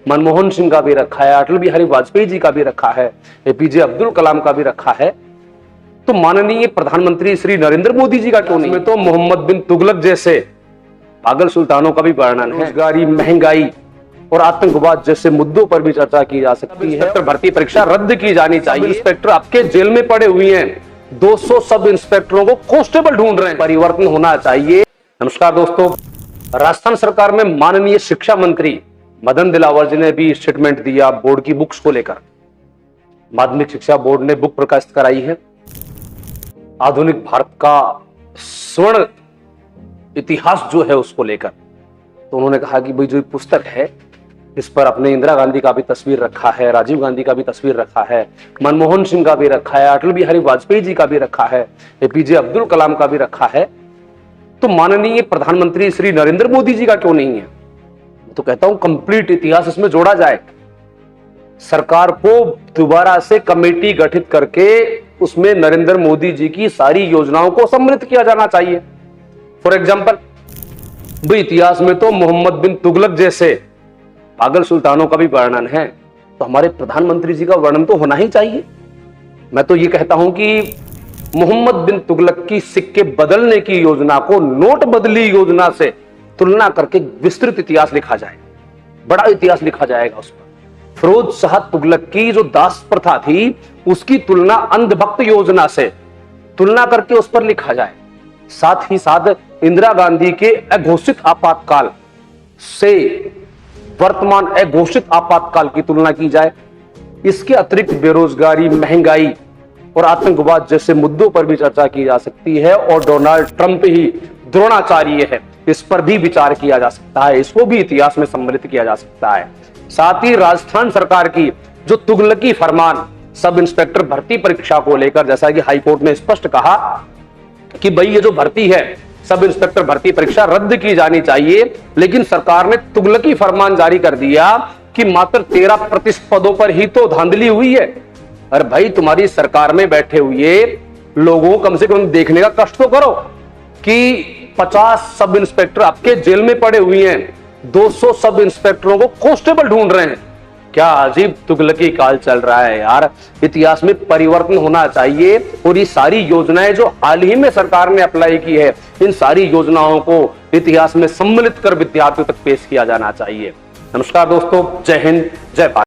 मनमोहन सिंह का भी रखा है, अटल बिहारी वाजपेयी जी का भी रखा है, एपीजे अब्दुल कलाम का भी रखा है, तो माननीय प्रधानमंत्री श्री नरेंद्र मोदी जी का क्यों नहीं? तो मोहम्मद बिन तुगलक जैसे पागल सुल्तानों का भी वर्णन है। रोजगारी, महंगाई और आतंकवाद जैसे मुद्दों पर भी चर्चा की जा सकती है। इंस्पेक्टर भर्ती परीक्षा रद्द की जानी चाहिए। इंस्पेक्टर आपके जेल में पड़े हुए हैं, 200 सब इंस्पेक्टरों को कांस्टेबल ढूंढ रहे हैं, परिवर्तन होना चाहिए। नमस्कार दोस्तों, राजस्थान सरकार में माननीय शिक्षा मंत्री मदन दिलावर जी ने भी स्टेटमेंट दिया बोर्ड की बुक्स को लेकर। माध्यमिक शिक्षा बोर्ड ने बुक प्रकाशित कराई है, आधुनिक भारत का स्वर्ण इतिहास जो है उसको लेकर। तो उन्होंने कहा कि भाई जो पुस्तक है इस पर अपने इंदिरा गांधी का भी तस्वीर रखा है, राजीव गांधी का भी तस्वीर रखा है, मनमोहन सिंह का भी रखा है, अटल बिहारी वाजपेयी जी का भी रखा है, एपीजे अब्दुल कलाम का भी रखा है, तो माननीय प्रधानमंत्री श्री नरेंद्र मोदी जी का क्यों नहीं है? तो कहता हूं कंप्लीट इतिहास इसमें जोड़ा जाए। सरकार को दोबारा से कमेटी गठित करके उसमें नरेंद्र मोदी जी की सारी योजनाओं को सम्मिलित किया जाना चाहिए। फॉर एग्जाम्पल, भाई इतिहास में तो मोहम्मद बिन तुगलक जैसे पागल सुल्तानों का भी वर्णन है, तो हमारे प्रधानमंत्री जी का वर्णन तो होना ही चाहिए। मैं तो ये कहता हूं कि मोहम्मद बिन तुगलक की सिक्के बदलने की योजना को नोट बदली योजना से तुलना करके विस्तृत इतिहास लिखा जाए, बड़ा इतिहास लिखा जाएगा उस पर। फिरोज शाह तुगलक की जो दास प्रथा थी उसकी तुलना अंधभक्त योजना से तुलना करके उस पर लिखा जाए। साथ ही साथ इंदिरा गांधी के अघोषित आपातकाल से वर्तमान अघोषित आपातकाल की तुलना की जाए। इसके अतिरिक्त बेरोजगारी, महंगाई और आतंकवाद जैसे मुद्दों पर भी चर्चा की जा सकती है, और डोनाल्ड ट्रंप ही द्रोणाचार्य है, इस पर भी विचार किया जा सकता है, इसको भी इतिहास में सम्मिलित किया जा सकता है। साथ ही राजस्थान सरकार की जो तुगलकी फरमान सब इंस्पेक्टर भर्ती परीक्षा को लेकर, जैसा कि हाईकोर्ट ने स्पष्ट कहा कि भाई ये जो भर्ती है सब इंस्पेक्टर भर्ती परीक्षा रद्द की जानी चाहिए, लेकिन सरकार ने तुगलकी फरमान जारी कर दिया कि मात्र 13% पदों पर ही तो धांधली हुई है। अरे भाई, तुम्हारी सरकार में बैठे हुए लोगों को कम से कम देखने का कष्ट तो करो कि 50 सब इंस्पेक्टर आपके जेल में पड़े हुए हैं, 200 सब इंस्पेक्टरों को कांस्टेबल ढूंढ रहे हैं। क्या अजीब तुगलकी काल चल रहा है यार। इतिहास में परिवर्तन होना चाहिए, और ये सारी योजनाएं जो हाल ही में सरकार ने अप्लाई की है, इन सारी योजनाओं को इतिहास में सम्मिलित कर विद्यार्थियों तक पेश किया जाना चाहिए। नमस्कार दोस्तों, जय हिंद, जय भारत।